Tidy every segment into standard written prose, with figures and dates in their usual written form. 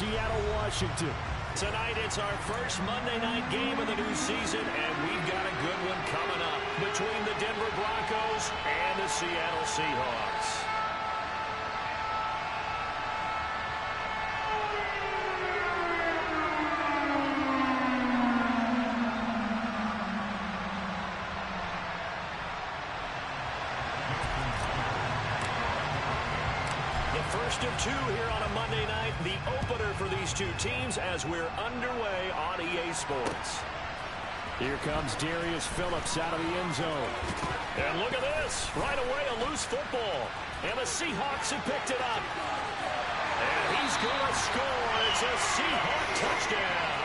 Seattle, Washington. Tonight, it's our first Monday night game of the new season, and we've got a good one coming up between the Denver Broncos and the Seattle Seahawks. First of two here on a Monday night, the opener for these two teams as we're underway on EA Sports. Here comes Darius Phillips out of the end zone. And look at this. Right away, a loose football. And the Seahawks have picked it up. And he's going to score. It's a Seahawk touchdown.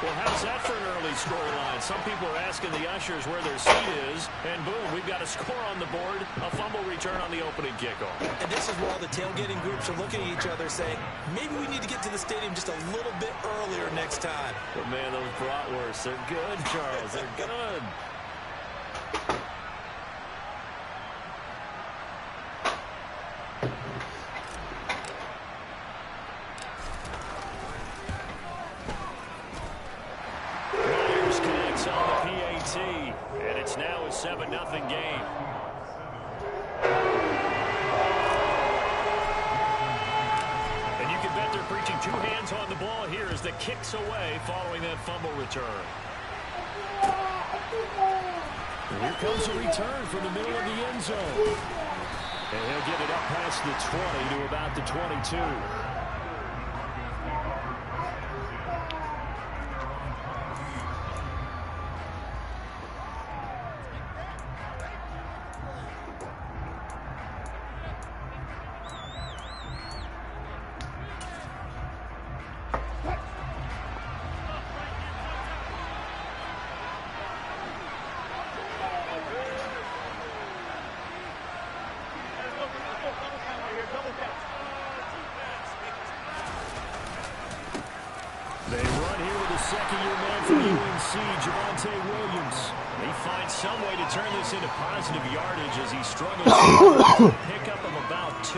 Well, how's that for an early scoreline? Some people are asking the ushers where their seat is, and boom, we've got a score on the board, a fumble return on the opening kickoff. And this is where all the tailgating groups are looking at each other saying, maybe we need to get to the stadium just a little bit earlier next time. But man, those bratwursts, they're good, Charles. They're good. And it's now a 7-0 game. And you can bet they're preaching two hands on the ball here as the kick's away following that fumble return. And here comes a return from the middle of the end zone. And he'll get it up past the 20 to about the 22. They run here with a second-year man from UNC, Javonte Williams. He finds some way to turn this into positive yardage as he struggles to pick up of about 2.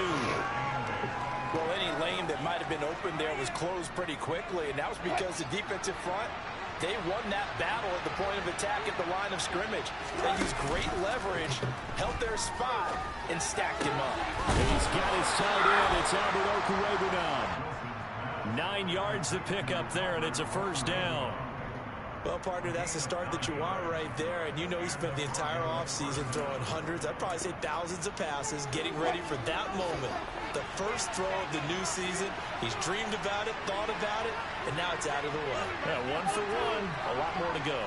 Well, any lane that might have been open there was closed pretty quickly, and that was because the defensive front, they won that battle at the point of attack at the line of scrimmage. They used great leverage, held their spot, and stacked him up. And he's got his tight end. It's Albert Okurebunom. 9 yards to pick up there, and it's a first down. Well, partner, that's the start that you want right there. And you know he spent the entire offseason throwing hundreds, I'd probably say thousands of passes, getting ready for that moment. The first throw of the new season. He's dreamed about it, thought about it, and now it's out of the way. Yeah, 1 for 1. A lot more to go.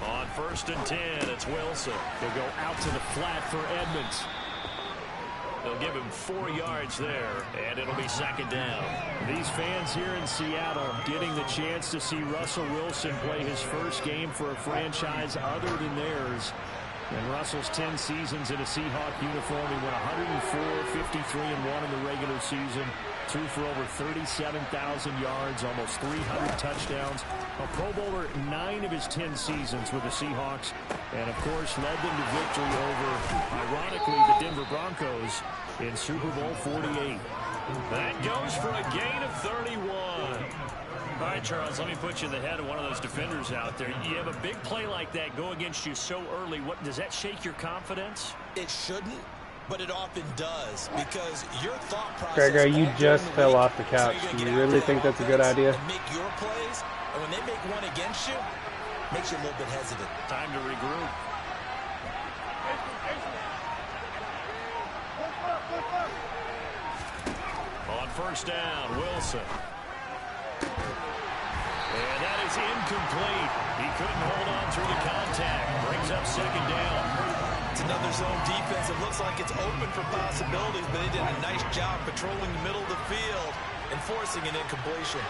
On 1st and 10, it's Wilson. They'll go out to the flat for Edmonds. They'll give him 4 yards there, and it'll be 2nd down. These fans here in Seattle getting the chance to see Russell Wilson play his first game for a franchise other than theirs. And Russell's 10 seasons in a Seahawk uniform. He went 104, 53-1 in the regular season. Threw for over 37,000 yards, almost 300 touchdowns. A Pro Bowler 9 of his 10 seasons with the Seahawks. And, of course, led them to victory over, ironically, the Denver Broncos in Super Bowl 48. That goes for a gain of 31. All right, Charles, let me put you in the head of one of those defenders out there. You have a big play like that go against you so early. What does that shake your confidence? It shouldn't, but it often does, because your thought process... Gregor, you just fell off the couch. Do you really think that's a good idea? Make your plays, and when they make one against you, makes you a little bit hesitant. Time to regroup. On first down. Wilson. And that is incomplete. He couldn't hold on through the contact. Brings up second down. It's another zone defense. It looks like it's open for possibilities, but they did a nice job patrolling the middle of the field and forcing an incompletion.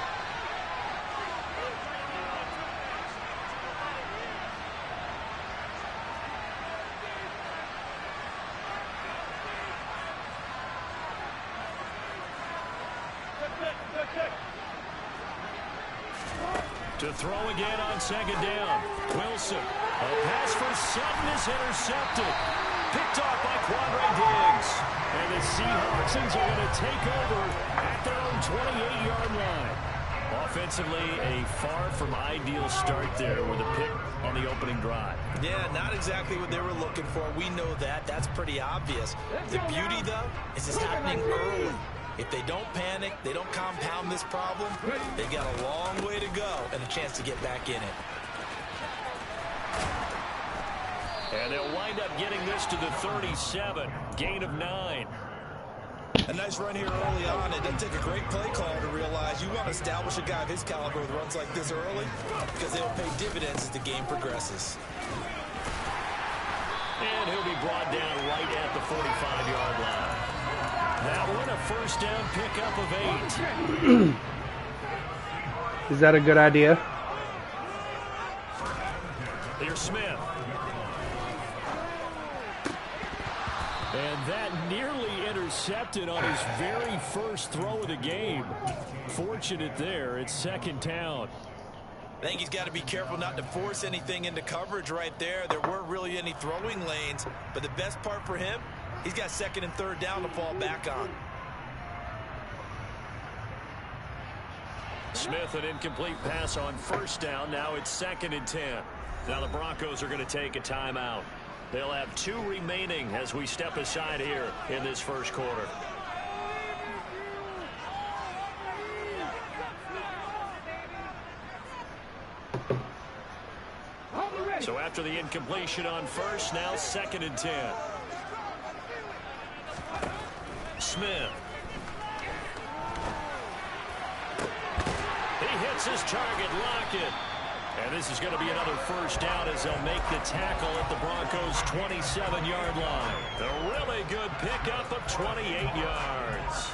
To throw again on second down. Wilson. A pass for Sutton is intercepted. Picked off by Quandre Diggs. And the Seahawks are going to take over at their own 28-yard line. Offensively, a far from ideal start there with a pick on the opening drive. Yeah, not exactly what they were looking for. We know that. That's pretty obvious. The beauty, though, is it's happening early. If they don't panic, they don't compound this problem, they've got a long way to go and a chance to get back in it. And they'll wind up getting this to the 37. Gain of 9. A nice run here early on. It doesn't take a great play call to realize you want to establish a guy of his caliber with runs like this early because they'll pay dividends as the game progresses. And he'll be brought down right at the 45-yard line. That one a first down pickup of 8. Is that a good idea? Here's Smith. And that nearly intercepted on his very first throw of the game. Fortunate there. It's second down. I think he's got to be careful not to force anything into coverage right there. There weren't really any throwing lanes, but the best part for him, he's got second and third down to fall back on. Smith, an incomplete pass on first down. Now it's second and 10. Now the Broncos are going to take a timeout. They'll have 2 remaining as we step aside here in this first quarter. So after the incompletion on first, now second and 10. Smith. He hits his target, Lockett. And this is going to be another first down as they'll make the tackle at the Broncos' 27-yard line. A really good pickup of 28 yards.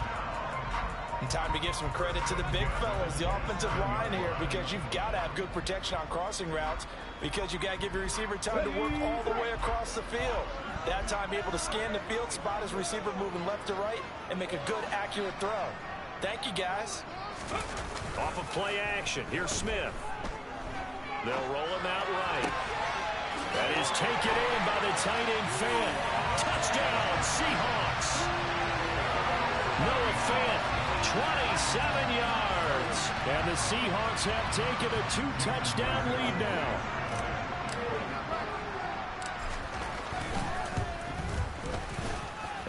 And time to give some credit to the big fellas, the offensive line here, because you've got to have good protection on crossing routes because you've got to give your receiver time to work all the way across the field. That time, be able to scan the field, spot his receiver moving left to right, and make a good, accurate throw. Thank you, guys. Off of play action, here's Smith. They'll roll him out right. That is taken in by the tight end Fant. Touchdown, Seahawks. Noah Fant, 27 yards. And the Seahawks have taken a 2-touchdown lead now.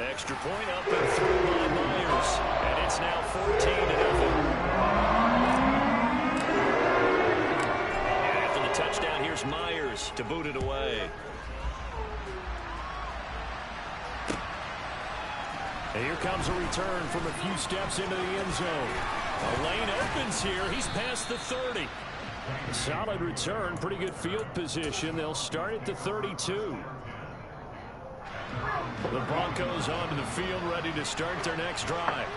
Extra point up and through by Myers. And it's now 14-0. Touchdown, here's Myers to boot it away. And here comes a return from a few steps into the end zone. A lane opens here. He's past the 30. A solid return, pretty good field position. They'll start at the 32. The Broncos onto the field, ready to start their next drive.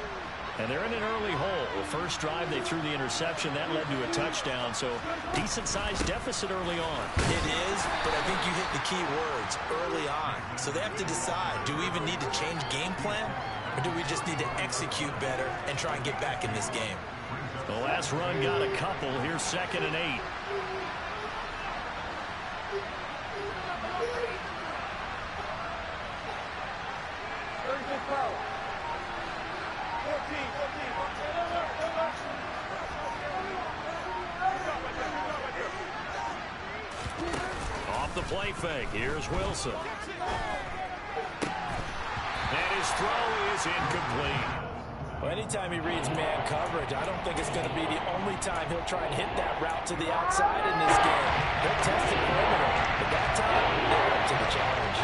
And they're in an early hole. The first drive, they threw the interception. That led to a touchdown. So decent-sized deficit early on. It is, but I think you hit the key words, early on. So they have to decide, do we even need to change game plan? Or do we just need to execute better and try and get back in this game? The last run got a couple. Here's second and 8. Off the play fake, here's Wilson. And his throw is incomplete. Well, anytime he reads man coverage, I don't think it's going to be the only time he'll try and hit that route to the outside in this game. He'll test the perimeter, but that time, they're up to the challenge.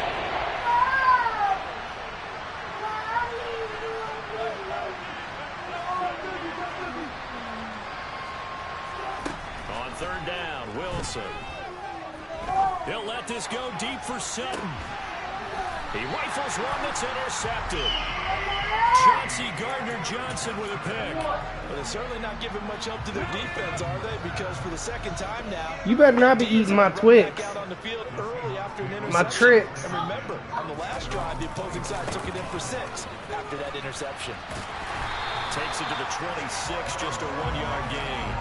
third down. Wilson. He'll let this go deep for Sutton. He rifles one that's intercepted. Chauncey Gardner-Johnson with a pick. But they're certainly not giving much help to their defense, are they? Because for the second time now, You better not be eating my Twix. back out on the field early after an interception. My tricks. And remember, on the last drive, the opposing side took it in for 6 after that interception. Takes it to the 26, just a 1-yard gain.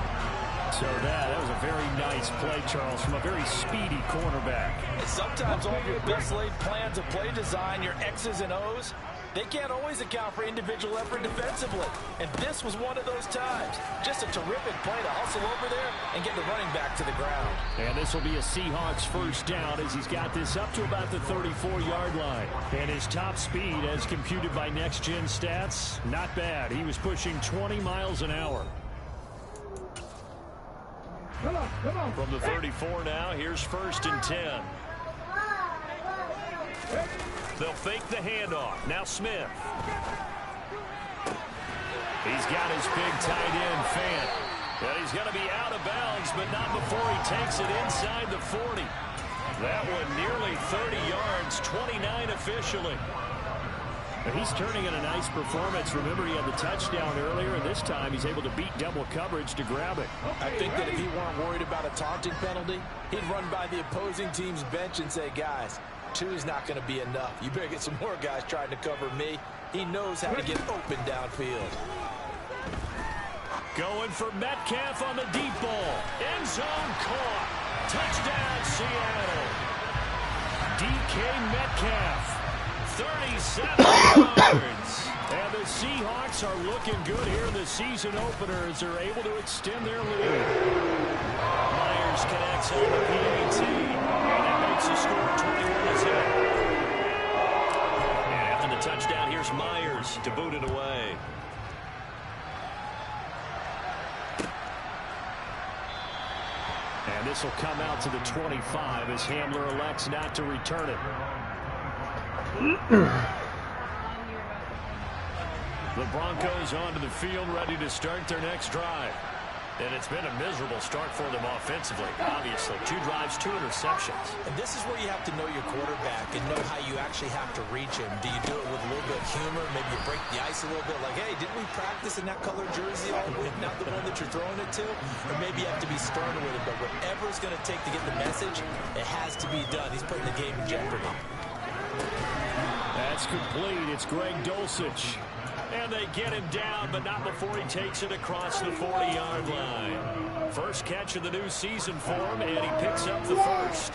So that was a very nice play, Charles, from a very speedy cornerback. And sometimes all your best laid plans of play design, your X's and O's, they can't always account for individual effort defensively. And this was one of those times. Just a terrific play to hustle over there and get the running back to the ground. And this will be a Seahawks first down as he's got this up to about the 34-yard line. And his top speed, as computed by Next Gen Stats, not bad. He was pushing 20 miles an hour. From the 34 now, here's 1st and 10. They'll fake the handoff. Now Smith. He's got his big tight end, Fant. And he's going to be out of bounds, but not before he takes it inside the 40. That one nearly 30 yards, 29 officially. He's turning in a nice performance. Remember, he had the touchdown earlier, and this time he's able to beat double coverage to grab it. I think that if he weren't worried about a taunting penalty, he'd run by the opposing team's bench and say, guys, 2 is not going to be enough. You better get some more guys trying to cover me. He knows how to get open downfield. Going for Metcalf on the deep ball. End zone caught. Touchdown, Seattle. DK Metcalf. 37 yards. And the Seahawks are looking good here in the season opener as they're able to extend their lead. Myers connects on the PAT. And that makes the score 21-10. And after the touchdown, here's Myers to boot it away. And this will come out to the 25 as Hamler elects not to return it. The Broncos onto the field, ready to start their next drive. And it's been a miserable start for them offensively, obviously. 2 drives, 2 interceptions. And this is where you have to know your quarterback and know how you actually have to reach him. Do you do it with a little bit of humor? Maybe you break the ice a little bit, like, hey, didn't we practice in that colored jersey all week, not the one that you're throwing it to? Or maybe you have to be stern with it, but whatever it's going to take to get the message, it has to be done. He's putting the game in jeopardy. That's complete. It's Greg Dulcich. And they get him down, but not before he takes it across the 40-yard line. First catch of the new season for him, and he picks up the first.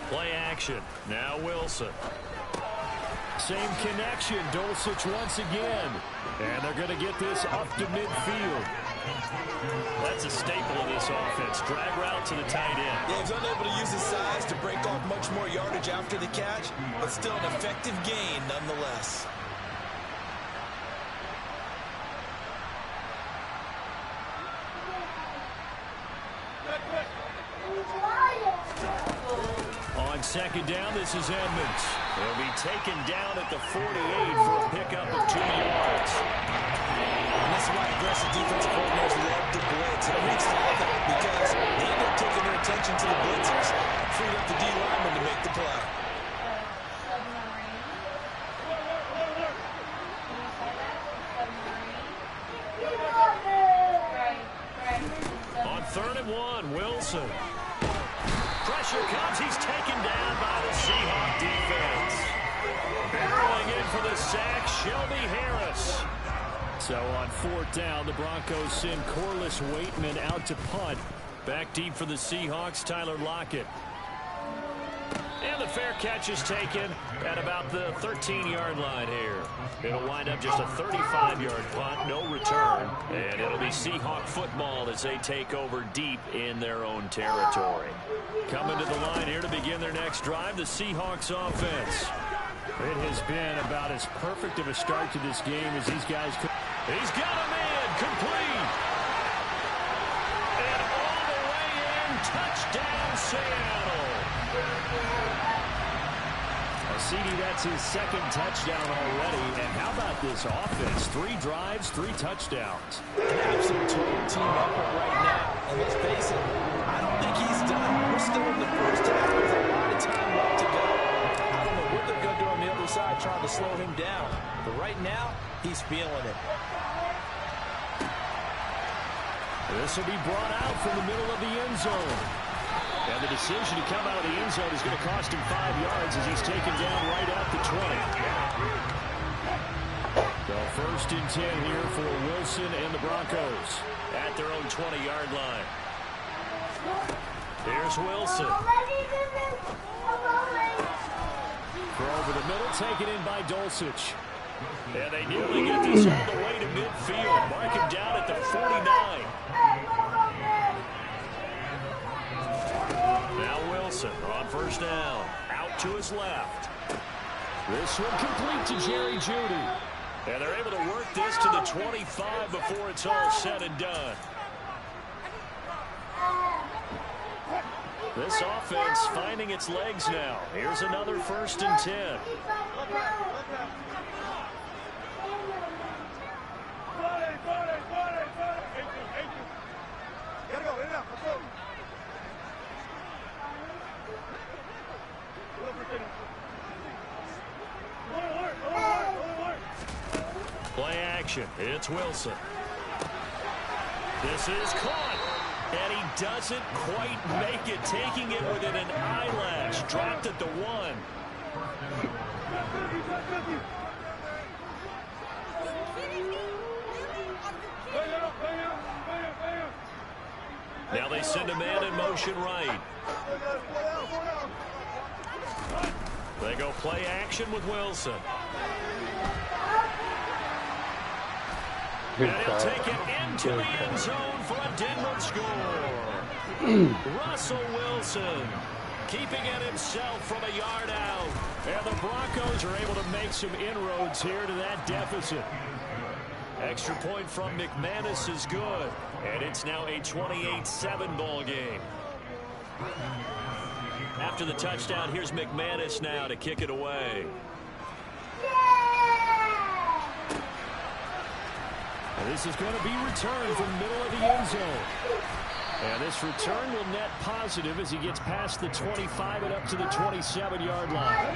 Play action. Now Wilson. Same connection. Dulcich once again. And they're going to get this up to midfield. That's a staple of this offense. Drag route to the tight end. Yeah, he's unable to use his size to break off much more yardage after the catch, but still an effective gain nonetheless. On second down, this is Edmonds. He'll be taken down at the 48 for a pickup of 2 yards. And this is why aggressive defensive coordinators love to blitz. And it makes it happen because they end up taking their attention to the blitzers, freed up the D lineman to make the play. On 3rd and 1, Wilson. Pressure comes. He's taken down by the Seahawk defense. Barreling in for the sack, Shelby Harris. So on 4th down, the Broncos send Corliss Waitman out to punt. Back deep for the Seahawks, Tyler Lockett. And the fair catch is taken at about the 13-yard line here. It'll wind up just a 35-yard punt, no return. And it'll be Seahawk football as they take over deep in their own territory. Coming to the line here to begin their next drive, the Seahawks offense. It has been about as perfect of a start to this game as these guys could. He's got a man complete. And all the way in, Touchdown, Seattle. CD, that's his second touchdown already. And how about this offense? 3 drives, 3 touchdowns. Absolute total team effort right now. And let's face it, I don't think he's done. We're still in the first half. There's a lot of time left to go. I don't know what they're going to do on the other side trying to slow him down. But right now, he's feeling it. This will be brought out from the middle of the end zone. And the decision to come out of the end zone is going to cost him 5 yards as he's taken down right at the 20. So 1st and 10 here for Wilson and the Broncos at their own 20-yard line. Here's Wilson. Throw over the middle, taken in by Dulcich. And they nearly get this all the way to midfield. Mark him down at the 49. Now Wilson on 1st down. Out to his left. This one complete to Jerry Jeudy. And they're able to work this to the 25 before it's all said and done. This offense finding its legs now. Here's another 1st and 10. Play action. It's Wilson. This is caught. And he doesn't quite make it, taking it within an eyelash. Dropped at the 1. Now they send a man in motion right. They go play action with Wilson. And he'll take it into the end zone for a Denver score. Russell Wilson keeping it himself from a yard out. And the Broncos are able to make some inroads here to that deficit. Extra point from McManus is good. And it's now a 28-7 ball game. After the touchdown, here's McManus now to kick it away. And this is going to be returned from the middle of the end zone. And this return will net positive as he gets past the 25 and up to the 27-yard line.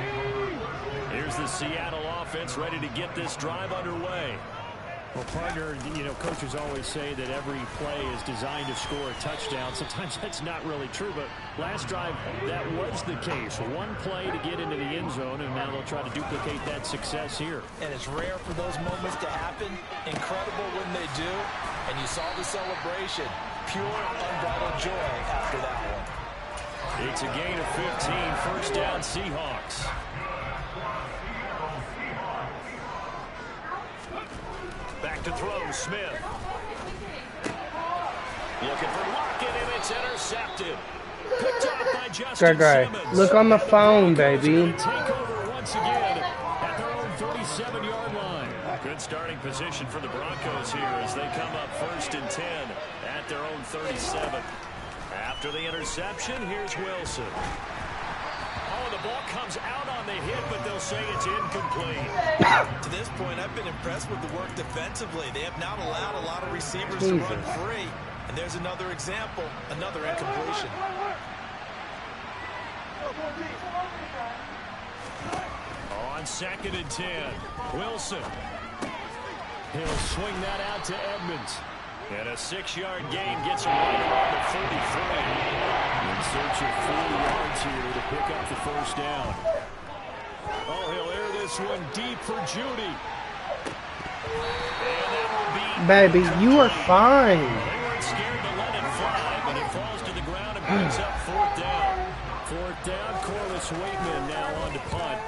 Here's the Seattle offense ready to get this drive underway. Well, partner, you know, coaches always say that every play is designed to score a touchdown. Sometimes that's not really true, but last drive, that was the case. One play to get into the end zone, and now they'll try to duplicate that success here. And it's rare for those moments to happen. Incredible when they do. And you saw the celebration. Pure, unbridled joy after that one. It's a gain of 15. 1st down, Seahawks. Back to throw, Smith. Looking for Lockett, and it's intercepted. Picked off by Justin Simmons. Look on the phone, baby. Take over once again at their own 37-yard line. Good starting position for the Broncos here as they come up 1st and 10 at their own 37. After the interception, here's Wilson. Oh, the ball comes out on the hit, but they'll say it's incomplete. To this point, I've been impressed with the work defensively. They have not allowed a lot of receivers to run free. And there's another example, another incompletion. On 2nd and 10, Wilson. He'll swing that out to Edmonds. And a 6-yard gain gets him right around the 33. In search of 4 yards here to pick up the 1st down. Oh, he'll air this one deep for Jeudy. And that will be... Baby, you are fine. They weren't scared to let it fly, but it falls to the ground and brings up 4th down. 4th down, Corliss Waitman now on to punt.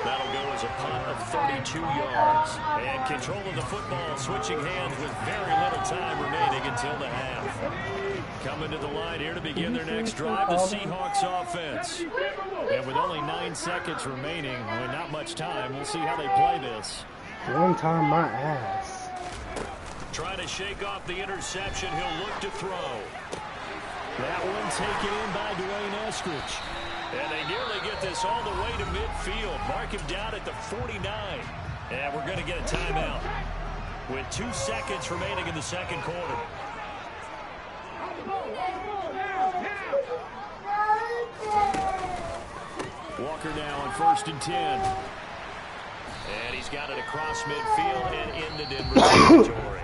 That'll go as a punt of 32 yards. And control of the football, switching hands with very little time remaining until the half. Coming to the line here to begin their next drive, the Seahawks offense. And with only 9 seconds remaining, with not much time, we'll see how they play this. One time my ass. Trying to shake off the interception. He'll look to throw. That one taken in by Dwayne Eskridge. And they nearly get this all the way to midfield. Mark him down at the 49. And we're going to get a timeout with 2 seconds remaining in the second quarter. Walker now on 1st and 10. And he's got it across midfield and into Denver territory.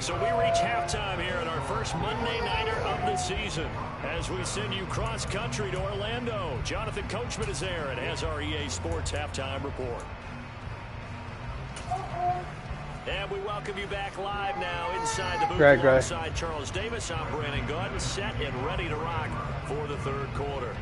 So we reach halftime here in our first Monday Nighter of the season as we send you cross-country to Orlando. Jonathan Coachman is there and has our EA Sports halftime report. And we welcome you back live now inside the booth alongside Charles Davis. I'm Brandon Gordon, set and ready to rock for the third quarter.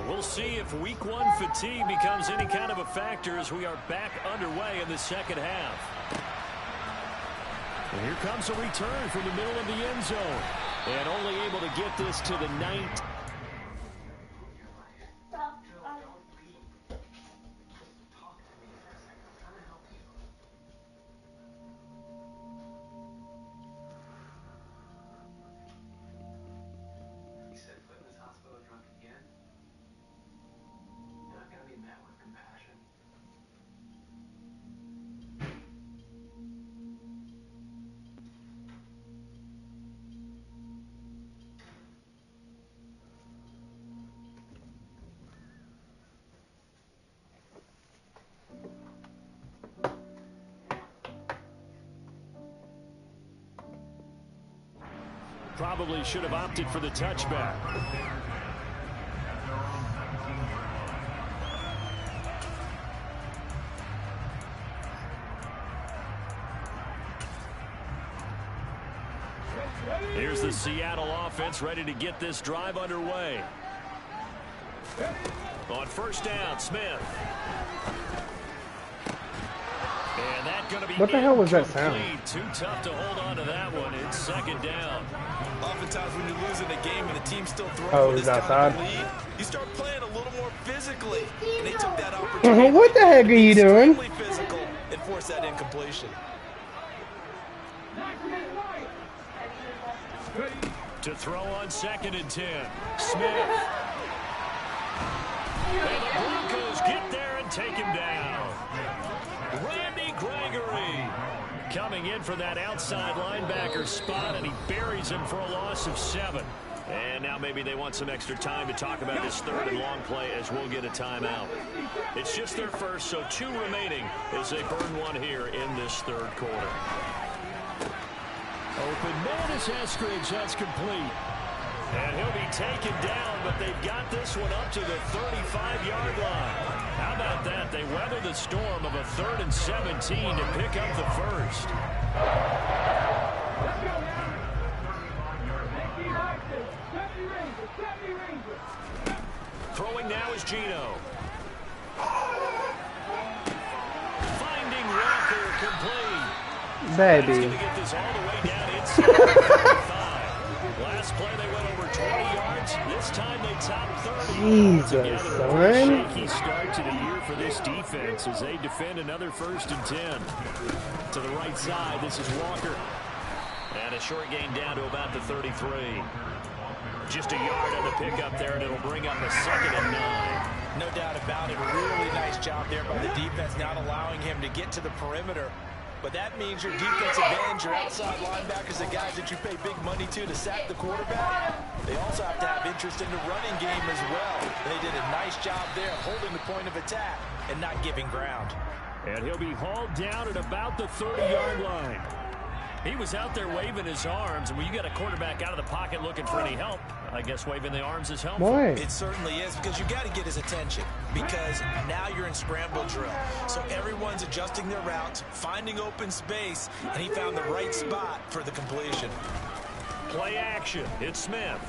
We'll see if week 1 fatigue becomes any kind of a factor as we are back underway in the second half. And here comes a return from the middle of the end zone. And only able to get this to the 9th. Probably should have opted for the touchback. Here's the Seattle offense ready to get this drive underway. On 1st down, Smith. And that's going to be what the hell was that sound? Too tough to hold on to that one. It's 2nd down. Oftentimes when you're losing a game and the team's still throwing this kind of lead, you start playing a little more physically. And they took that opportunity. What the heck are you doing? Physical and force that incompletion. To throw on 2nd and 10. Smith. And the Broncos get there and take him down. Randy Gregory coming in for that outside linebacker spot, and he buries him for a loss of 7. And now maybe they want some extra time to talk about this 3rd and long play as we'll get a timeout. It's just their first, so 2 remaining as they burn one here in this 3rd quarter. Open man is Eskridge. That's complete. And he'll be taken down, but they've got this one up to the 35-yard line. How about that? They weather the storm of a 3rd and 17 to pick up the first. Throwing now is Gino. Finding Walker complete. Baby. He's going to get this all the way down inside the 35. Last play they went over 20 yards. This time they topped 30. Jesus, son. Shaky start to the year for this defense as they defend another 1st and 10. To the right side, this is Walker. And a short gain down to about the 33. Just a yard on the pickup there, and it'll bring up a 2nd and 9. No doubt about it. A really nice job there by the defense, not allowing him to get to the perimeter. But that means your defensive ends, your outside linebackers, the guys that you pay big money to sack the quarterback, they also have to have interest in the running game as well. They did a nice job there holding the point of attack and not giving ground. And he'll be hauled down at about the 30-yard line. He was out there waving his arms, and when you got a quarterback out of the pocket looking for any help, I guess waving the arms is helpful. Boy. It certainly is, because you got to get his attention, because now you're in scramble drill. So everyone's adjusting their routes, finding open space, and he found the right spot for the completion. Play action. It's Smith.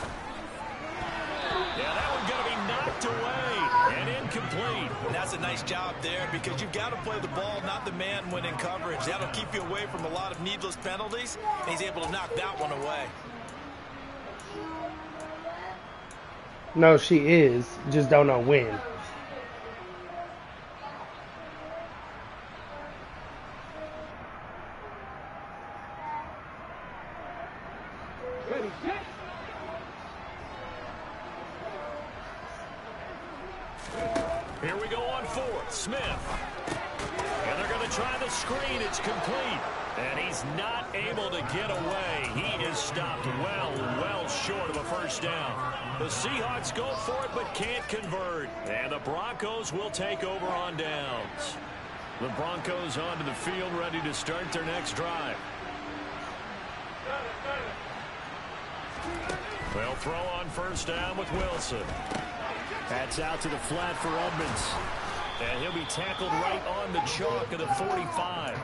Yeah, that one's going to be knocked away and incomplete. And that's a nice job there, because you've got to play the ball, not the man when in coverage. That'll keep you away from a lot of needless penalties, and he's able to knock that one away. No, she is. Just don't know when. Here we go on fourth. Smith. And they're going to try the screen. It's complete. And he's not able to get away. He is stopped well short of a first down. The Seahawks go for it but can't convert. And the Broncos will take over on downs. The Broncos onto the field ready to start their next drive. They'll throw on first down with Wilson. That's out to the flat for Edmonds. And he'll be tackled right on the chalk of the 45.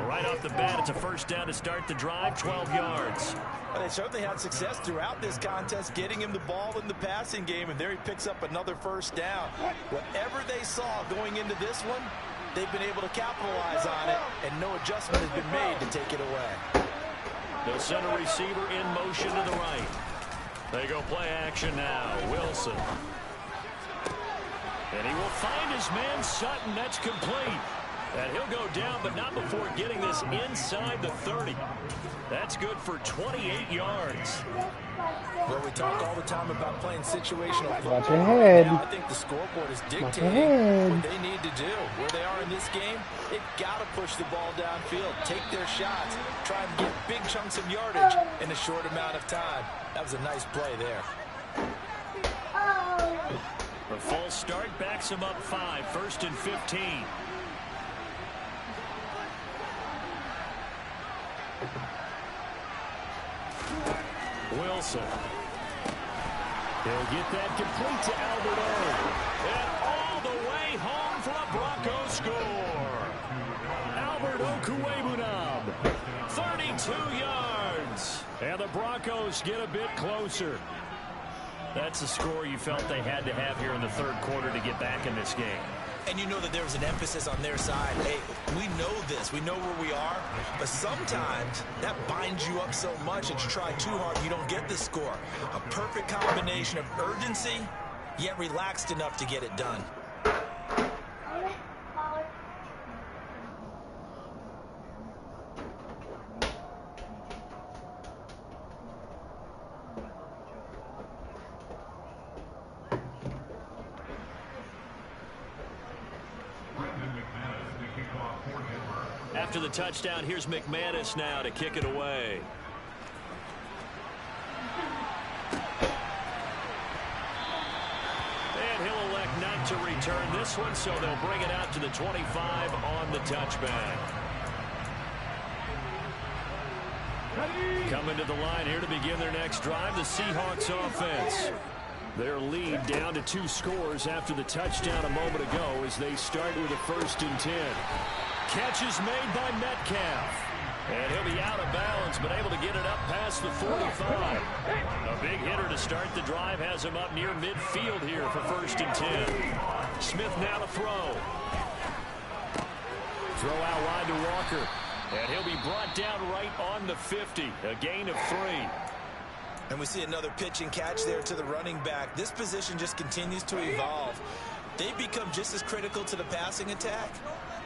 Right off the bat, it's a first down to start the drive, 12 yards. Well, they certainly had success throughout this contest, getting him the ball in the passing game, and there he picks up another first down. Whatever they saw going into this one, they've been able to capitalize on it, and no adjustment has been made to take it away. The center receiver in motion to the right. They go play action now. Wilson. And he will find his man Sutton. That's complete. And he'll go down, but not before getting this inside the 30. That's good for 28 yards. Well, we talk all the time about playing situational football. Watch ahead. Now, I think the scoreboard is dictating what they need to do. Where they are in this game, they've got to push the ball downfield, take their shots, try and get big chunks of yardage in a short amount of time. That was a nice play there. The false start backs him up 5, 1st and 15. Wilson. He'll get that complete to Albert O. And all the way home for a Broncos score. Albert Okwuegbunam, 32 yards. And the Broncos get a bit closer. That's the score you felt they had to have here in the third quarter to get back in this game. And you know that there's an emphasis on their side. Hey, we know this. We know where we are. But sometimes that binds you up so much that you try too hard, you don't get the score. A perfect combination of urgency, yet relaxed enough to get it done. After the touchdown, here's McManus now to kick it away. And he'll elect not to return this one, so they'll bring it out to the 25 on the touchback. Coming to the line here to begin their next drive, the Seahawks offense. Their lead down to 2 scores after the touchdown a moment ago as they start with a 1st and 10. Catch is made by Metcalf. And he'll be out of bounds, but able to get it up past the 45. A big hitter to start the drive has him up near midfield here for 1st and 10. Smith now to throw. Throw out wide to Walker. And he'll be brought down right on the 50. A gain of 3. And we see another pitch and catch there to the running back. This position just continues to evolve. They become just as critical to the passing attack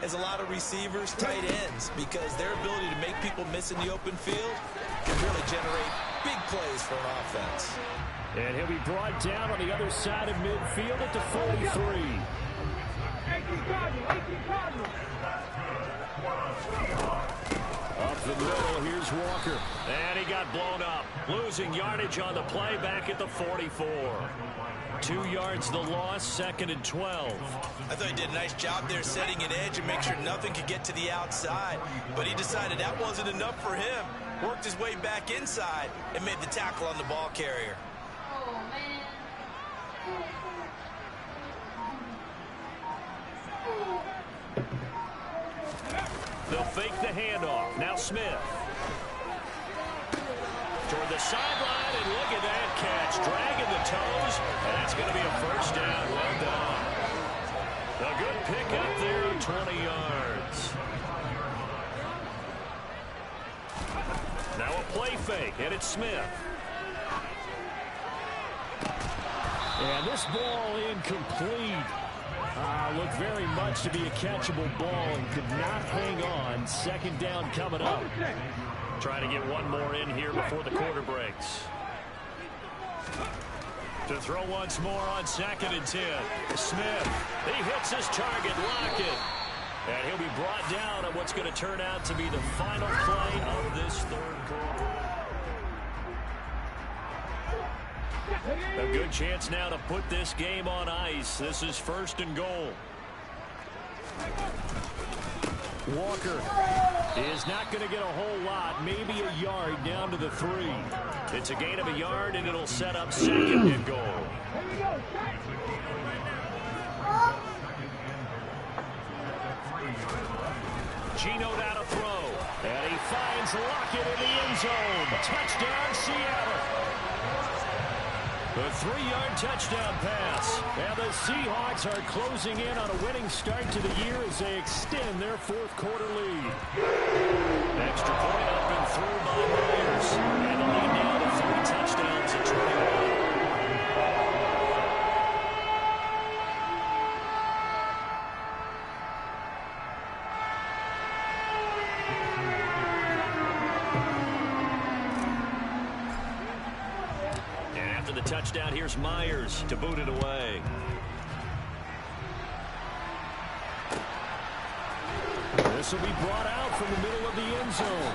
as a lot of receivers, tight ends, because their ability to make people miss in the open field can really generate big plays for an offense. And he'll be brought down on the other side of midfield at the 43. Up the middle, here's Walker. And he got blown up. Losing yardage on the play back at the 44. 2 yards the loss, 2nd and 12. I thought he did a nice job there setting an edge and make sure nothing could get to the outside. But he decided that wasn't enough for him. Worked his way back inside and made the tackle on the ball carrier. Oh, man. They'll fake the handoff. Now Smith. Toward the sideline, and look at that catch. Dragging the toes, and that's going to be a first down. Well done. A good pickup there of 20 yards. Now a play fake, and it's Smith. And this ball incomplete. Looked very much to be a catchable ball and could not hang on. Second down coming up. Trying to get one more in here before the quarter breaks. To throw once more on 2nd and 10. Smith, he hits his target, Lockett. And he'll be brought down on what's going to turn out to be the final play of this third quarter. A good chance now to put this game on ice. This is 1st and goal. Walker is not going to get a whole lot, maybe a yard down to the 3. It's a gain of a yard, and it'll set up 2nd and goal. Gino down to throw. And he finds Lockett in the end zone. Touchdown, Seattle. The 3-yard touchdown pass. And the Seahawks are closing in on a winning start to the year as they extend their 4th quarter lead. Extra point up and through by Myers. And the lead now to 3 touchdowns at 21. The touchdown, here's Myers to boot it away. This will be brought out from the middle of the end zone.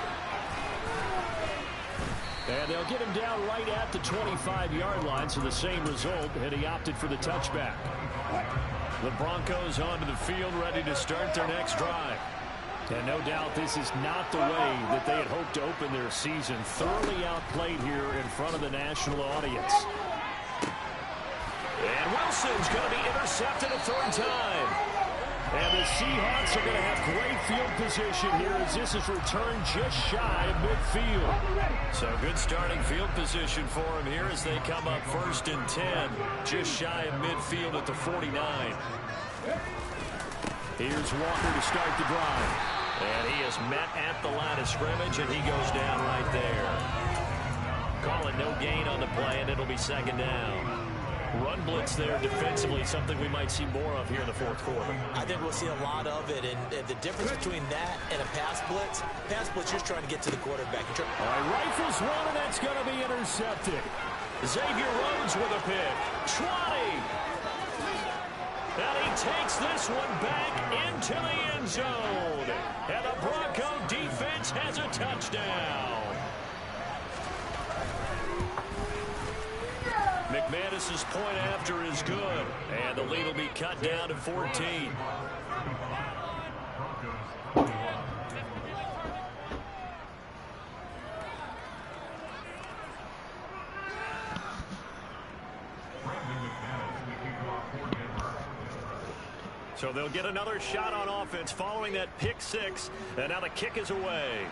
And they'll get him down right at the 25-yard line, so the same result, and he opted for the touchback. The Broncos onto the field, ready to start their next drive. And no doubt this is not the way that they had hoped to open their season. Thoroughly outplayed here in front of the national audience. And Wilson's going to be intercepted a 3rd time. And the Seahawks are going to have great field position here as this is returned just shy of midfield. So good starting field position for them here as they come up 1st and 10. Just shy of midfield at the 49. Here's Walker to start the drive. And he is met at the line of scrimmage, and he goes down right there. Call it no gain on the play, and it'll be 2nd down. Run blitz there defensively, something we might see more of here in the 4th quarter. I think we'll see a lot of it, and the difference between that and a pass blitz just trying to get to the quarterback. All right, rifles one, and that's going to be intercepted. Xavier Rhodes with a pick. 20. And he takes this one back into the end zone. And the Bronco defense has a touchdown. McManus's point after is good. And the lead will be cut down to 14. So they'll get another shot on offense following that pick 6. And now the kick is away.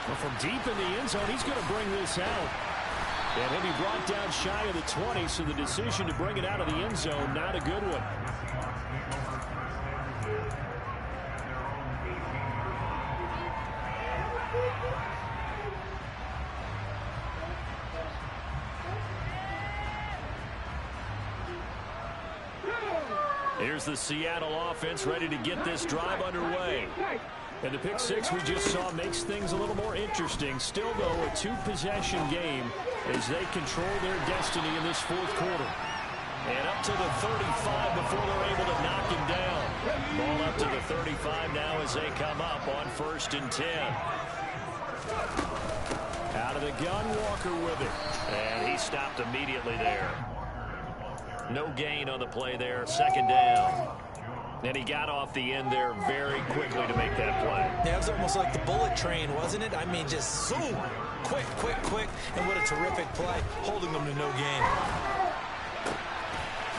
Well, from deep in the end zone, he's going to bring this out. And he'll be brought down shy of the 20, so the decision to bring it out of the end zone, not a good one. Here's the Seattle offense ready to get this drive underway. And the pick 6 we just saw makes things a little more interesting. Still, though, a 2-possession game as they control their destiny in this 4th quarter. And up to the 35 before they're able to knock him down. Ball up to the 35 now as they come up on 1st and 10. Out of the gun, Walker with it. And he stopped immediately there. No gain on the play there, 2nd down. And he got off the end there very quickly to make that play. Yeah, it was almost like the bullet train, wasn't it? I mean, just zoom, quick, quick, quick, and what a terrific play, holding them to no gain.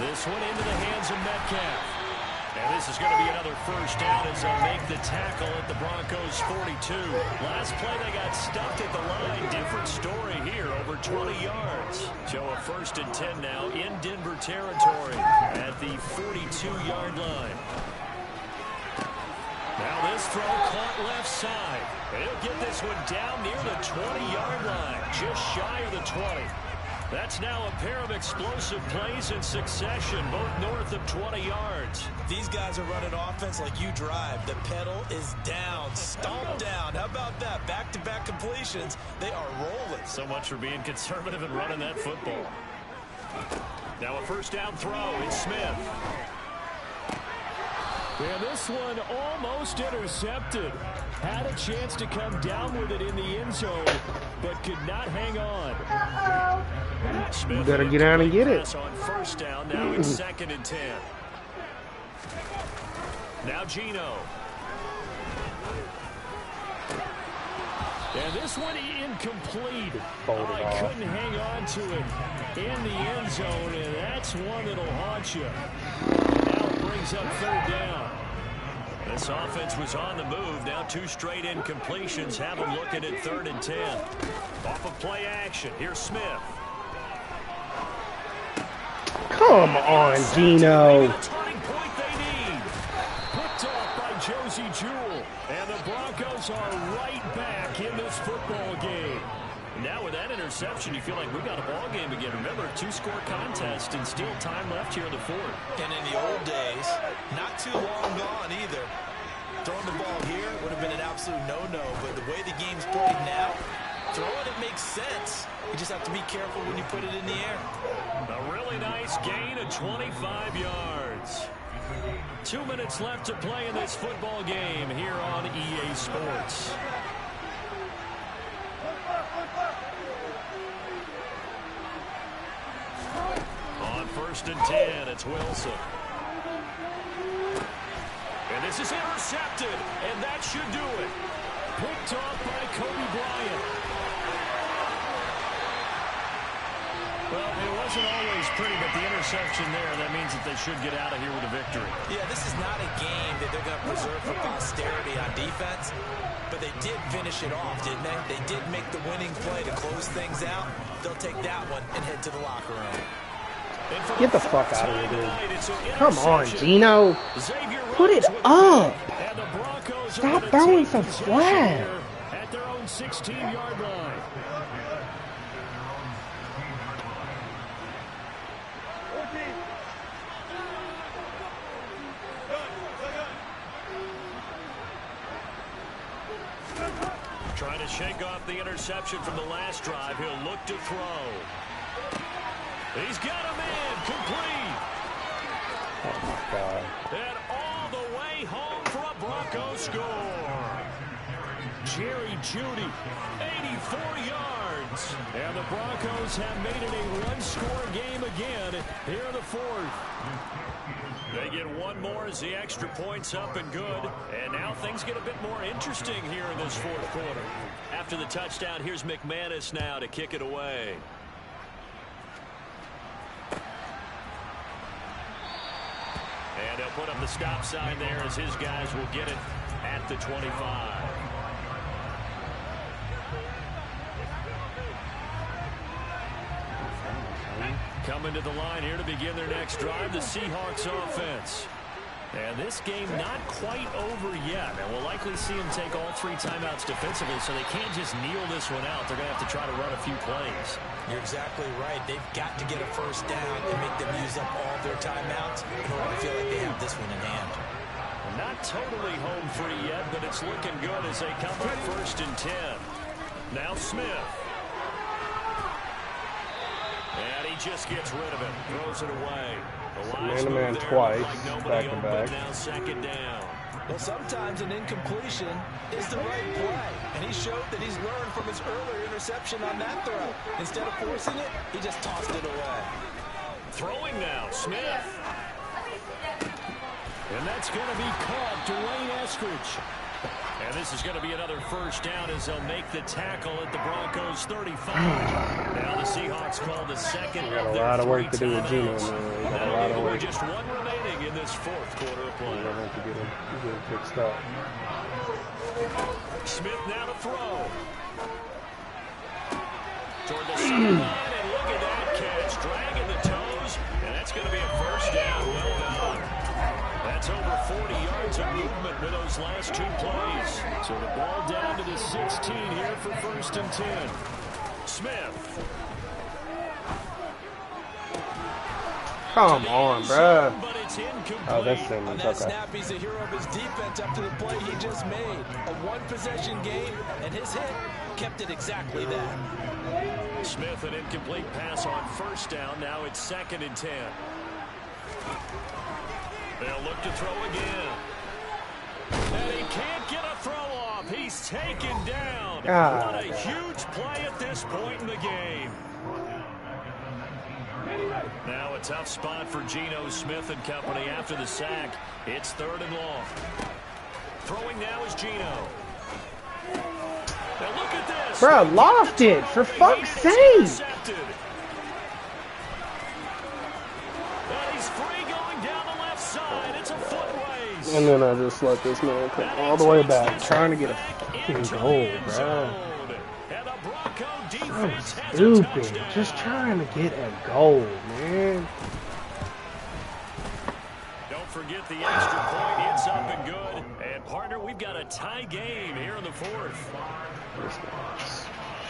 This one into the hands of Metcalf. And this is going to be another 1st down as they'll make the tackle at the Broncos' 42. Last play they got stuffed at the line. Different story here, over 20 yards. So a 1st and 10 now in Denver territory at the 42-yard line. Now this throw caught left side. He'll get this one down near the 20-yard line, just shy of the 20. That's now a pair of explosive plays in succession, both north of 20 yards. These guys are running offense like you drive. The pedal is down, stomped down. How about that? Back-to-back completions. They are rolling. So much for being conservative and running that football. Now a first down throw is Smith. And this one almost intercepted. Had a chance to come down with it in the end zone, but could not hang on. Smith You better get out and get it. on first down. Now it's 2nd and 10. Now Gino. And this one incomplete. Folded off. Couldn't hang on to it in the end zone, and that's one that'll haunt you. Now it brings up 3rd down. This offense was on the move. Now 2 straight incompletions have them looking at 3rd and 10. Off of play action. Here's Smith. Come on, Gino. The turning point they need. Picked off by Josie Jewell. And the Broncos are right back in this football game. Now with that interception, you feel like we got a ball game again. Remember, 2-score contest and still time left here in the 4th. And in the old days, not too long gone either. Throwing the ball here would have been an absolute no-no, but the way the game's played now, throwing it makes sense. You just have to be careful when you put it in the air. A really nice gain of 25 yards. 2 minutes left to play in this football game here on EA Sports. On 1st and 10, it's Wilson. And this is intercepted, and that should do it. Picked off by Kobe Bryant. Well, it wasn't always pretty, but the interception there, that means that they should get out of here with a victory. Yeah, this is not a game that they're going to preserve for posterity on defense, but they did finish it off, didn't they? They did make the winning play to close things out. They'll take that one and head to the locker room. Get the fuck out of here, dude. Come on, Gino. Put it up. Stop throwing so flat. At their own 16-yard line. Trying to shake off the interception from the last drive. He'll look to throw. He's got a man complete. Oh, my God. And all the way home for a Bronco score. Jerry Jeudy, 84 yards. And the Broncos have made it a one-score game again here in the 4th. They get one more as the extra point's up and good. And now things get a bit more interesting here in this 4th quarter. After the touchdown, here's McManus now to kick it away. And he'll put up the stop sign there as his guys will get it at the 25. Coming to the line here to begin their next drive, the Seahawks offense. And this game not quite over yet. And we'll likely see them take all 3 timeouts defensively, so they can't just kneel this one out. They're going to have to try to run a few plays. You're exactly right. They've got to get a first down and make them use up all their timeouts in order to feel like they have this one in hand. Not totally home free yet, but it's looking good as they come up 1st and 10. Now Smith. And he just gets rid of it, throws it away. Man-to-man twice, back-to-back. Now 2nd down. Well, sometimes an incompletion is the right play, and he showed that he's learned from his earlier interception on that throw. Instead of forcing it, he just tossed it away. Throwing now, Smith. And that's going to be caught, Dwayne Eskridge. And this is going to be another first down as they'll make the tackle at the Broncos 35. Now the Seahawks call the second. We got a lot of work to do with Gino, man. We got a lot of work. Just one remaining in this 4th quarter of play. We're going to have to get him fixed up. Smith now to throw. Toward the sideline, and look at that catch. Dragging the toes, and that's going to be a first down. Well done. That's over 40 yards of movement with those last 2 plays. So the ball down to the 16 here for 1st and 10. Smith. Come on, bruh. Oh, that's On Simmons. that Okay. snap, he's the hero of his defense after the play he just made. A one-possession game, and his hit kept it exactly that. Smith, an incomplete pass on first down. Now it's 2nd and 10. They'll look to throw again. And he can't get a throw off. He's taken down. What a huge play at this point in the game. Now a tough spot for Geno Smith and company after the sack. It's 3rd and long. Throwing now is Geno. Now look at this. Bro, loft it, for fuck's sake. And he's free going down the left side. It's a foot race. And then I just let this man come all the way back, trying to get a fucking goal, bro. So stupid. Just trying to get a goal, man. Don't forget the extra point. It's up and good. And partner, we've got a tie game here in the 4th.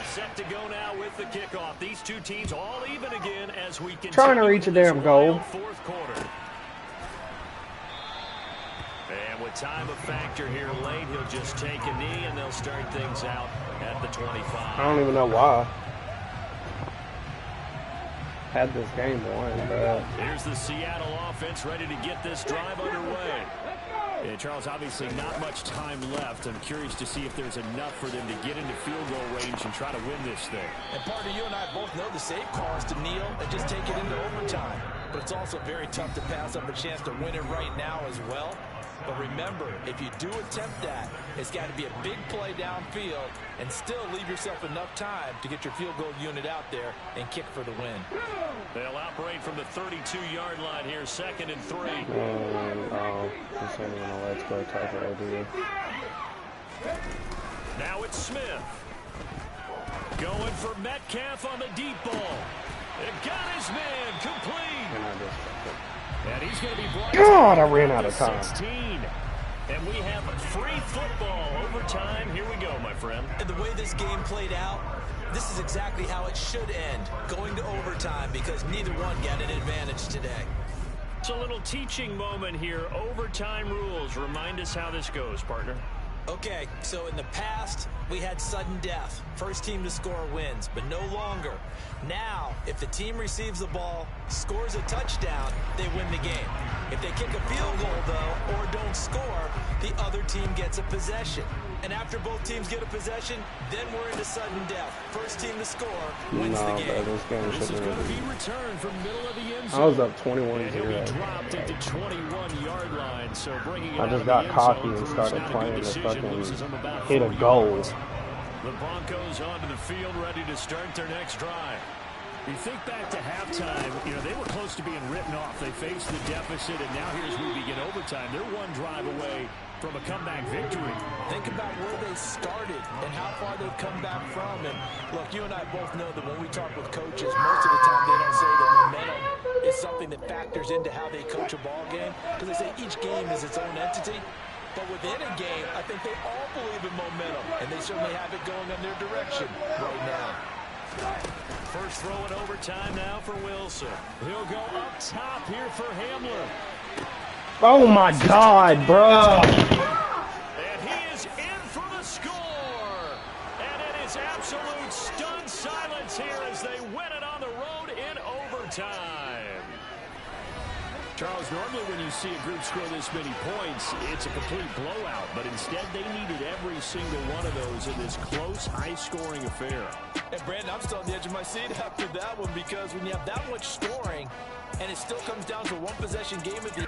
Set to go now with the kickoff. These two teams all even again as we continue Trying to reach a damn goal. 4th quarter. And with time of factor here late, he'll just take a knee and they'll start things out at the 25. I don't even know why. Had this game won, bro. Here's the Seattle offense ready to get this drive underway. Yeah, Charles, obviously not much time left. I'm curious to see if there's enough for them to get into field goal range and try to win this thing. And partner, you and I both know the safe call is to kneel and just take it into overtime. But it's also very tough to pass up a chance to win it right now as well. But remember, if you do attempt that, it's got to be a big play downfield and still leave yourself enough time to get your field goal unit out there and kick for the win. They'll operate from the 32-yard line here, 2nd and 3. Oh, this ain't even a let's go type of idea. Now it's Smith. Going for Metcalf on the deep ball. It got his man complete. And he's going to be brought God, I ran out of time. 16. And we have free football overtime. Here we go, my friend. And the way this game played out, this is exactly how it should end, going to overtime, because neither one got an advantage today. It's a little teaching moment here. Overtime rules. Remind us how this goes, partner. Okay, so in the past, we had sudden death. First team to score wins, but no longer. Now, if the team receives the ball, scores a touchdown, they win the game. If they kick a field goal, though, or don't score, the other team gets a possession. And after both teams get a possession, then we're into sudden death. First team to score wins the game. This is going to be returned from middle of the end zone. I was up 21-0. And he'll be dropped at the 21-yard line. So bringing it I out just of got the end cocky zone and proves started not a playing good to decision. fucking Loses him about hit a 4 goal. yards. The Broncos onto the field, ready to start their next drive. You think back to halftime, you know, they were close to being written off. They faced the deficit, and now here's we begin overtime. They're one drive away from a comeback victory. Think about where they started and how far they've come back from. And look, you and I both know that when we talk with coaches, most of the time they don't say that momentum is something that factors into how they coach a ball game, because they say each game is its own entity. But within a game, I think they all believe in momentum, and they certainly have it going in their direction right now. First throw in overtime now for Wilson. He'll go up top here for Hamler. Oh my God, bro. And he is in for the score. And it is absolute stunned silence here as they win it on the road in overtime. Charles, normally when you see a group score this many points, it's a complete blowout. But instead, they needed every single one of those in this close, high-scoring affair. And Brandon, I'm still on the edge of my seat after that one, because when you have that much scoring and it still comes down to one possession game at the